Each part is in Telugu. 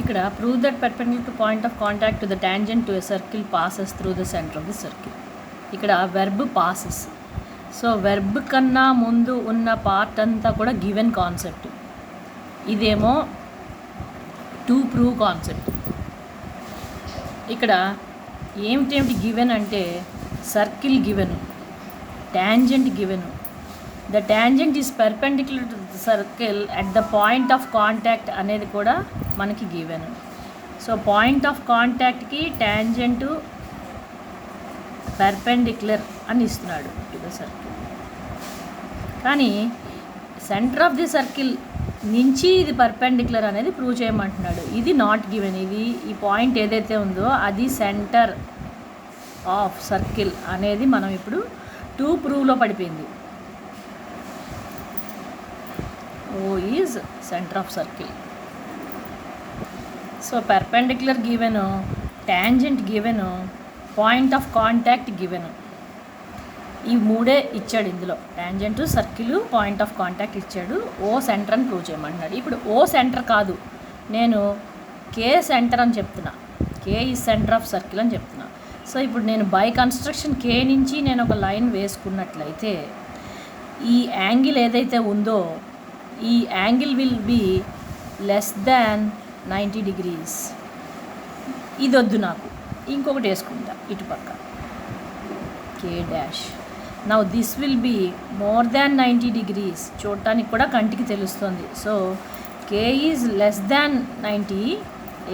ఇక్కడ prove that perpendicular to point of contact to the tangent to a circle passes through the center of the circle. ఇక్కడ verb passes. సో వెర్బ్ కన్నా ముందు ఉన్న పార్ట్ అంతా కూడా గివెన్ కాన్సెప్ట్, ఇదేమో టు ప్రూవ్ కాన్సెప్ట్. ఇక్కడ ఏమిటేమిటి గివెన్ అంటే circle given, tangent given. The tangent is perpendicular to the circle at the point of contact అనేది కూడా మనకి గివెను. సో పాయింట్ ఆఫ్ కాంటాక్ట్కి ట్యాంజెంట్ పర్పెండిక్యులర్ అని ఇస్తున్నాడు టు ద సర్కిల్. కానీ సెంటర్ ఆఫ్ ది సర్కిల్ నుంచి ఇది పర్పెండిక్యులర్ అనేది ప్రూవ్ చేయమంటున్నాడు. ఇది నాట్ గివెన్. ఇది ఈ పాయింట్ ఏదైతే ఉందో అది సెంటర్ ఆఫ్ సర్కిల్ అనేది మనం ఇప్పుడు టు ప్రూవ్లో పడిపోయింది. O is center of circle. So perpendicular given, tangent given, point of contact given. ఈ మూడే ఇచ్చాడు ఇందులో. Tangent, circle, point of contact ఇచ్చాడు. ఓ సెంటర్ అని ప్రూవ్ చేయమంటున్నాడు. ఇప్పుడు ఓ సెంటర్ కాదు, నేను కే సెంటర్ అని చెప్తున్నా. కే ఈజ్ సెంటర్ ఆఫ్ సర్కిల్ అని చెప్తున్నా. సో ఇప్పుడు నేను బై కన్స్ట్రక్షన్ కే నుంచి నేను ఒక లైన్ వేసుకున్నట్లయితే ఈ యాంగిల్ ఏదైతే ఉందో ఈ angle will be less than 90 degrees. ఇది వద్దు నాకు, ఇంకొకటి వేసుకుంటా ఇటుపక్క K dash. Now this will be more than 90 degrees. చూడటానికి కూడా కంటికి తెలుస్తుంది. So K is less than 90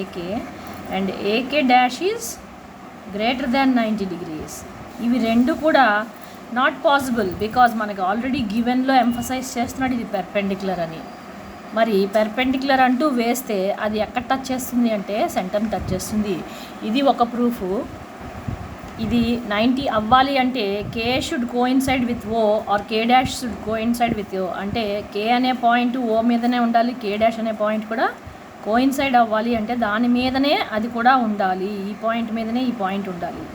AK and AK dash is greater than 90 degrees. ఇవి రెండు కూడా నాట్ పాసిబుల్ బికాజ్ మనకి ఆల్రెడీ గివెన్లో ఎంఫసైజ్ చేస్తున్నాడు ఇది పెర్పెండిక్యులర్ అని. మరి పెర్పెండిక్యులర్ అంటూ వేస్తే అది ఎక్కడ టచ్ చేస్తుంది అంటే సెంటర్ని టచ్ చేస్తుంది. ఇది ఒక ప్రూఫ్. ఇది 90 అవ్వాలి అంటే K should coincide with O or K dash should coincide with O. అంటే కే అనే పాయింట్ ఓ మీదనే ఉండాలి, కే డాష్ అనే పాయింట్ కూడా కోయిన్సైడ్ అవ్వాలి అంటే దాని మీదనే అది కూడా ఉండాలి, ఈ పాయింట్ మీదనే ఈ పాయింట్ ఉండాలి.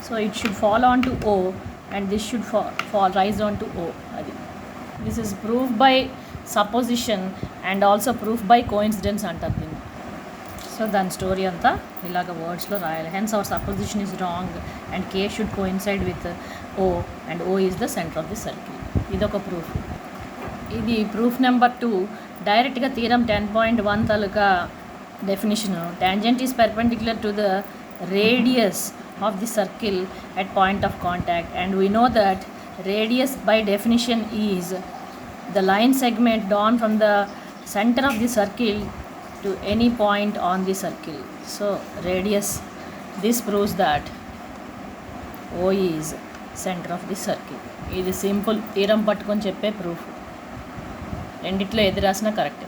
So it should follow on to O and this should fall rise on to O. Adi. This is proof by supposition and also proof by coincidence antaru దీన్ని. సో దాని స్టోరీ అంతా ఇలాగ వర్డ్స్లో రాయాలి. Hence our supposition is wrong and K should coincide with O and O is the centre of the circle. ఇదొక ప్రూఫ్. ఇది ప్రూఫ్ నెంబర్ 2. డైరెక్ట్గా థీరం 10.1 తాలూకా definition. Tangent is perpendicular to the radius of the circle at point of contact, and we know that radius by definition is the line segment drawn from the center of the circle to any point on the circle. So radius, this proves that O is center of the circle. ఇది సింపుల్ థీరం పట్టుకొని చెప్పే ప్రూఫ్. రెండిట్లో ఏది రాసినా కరెక్ట్.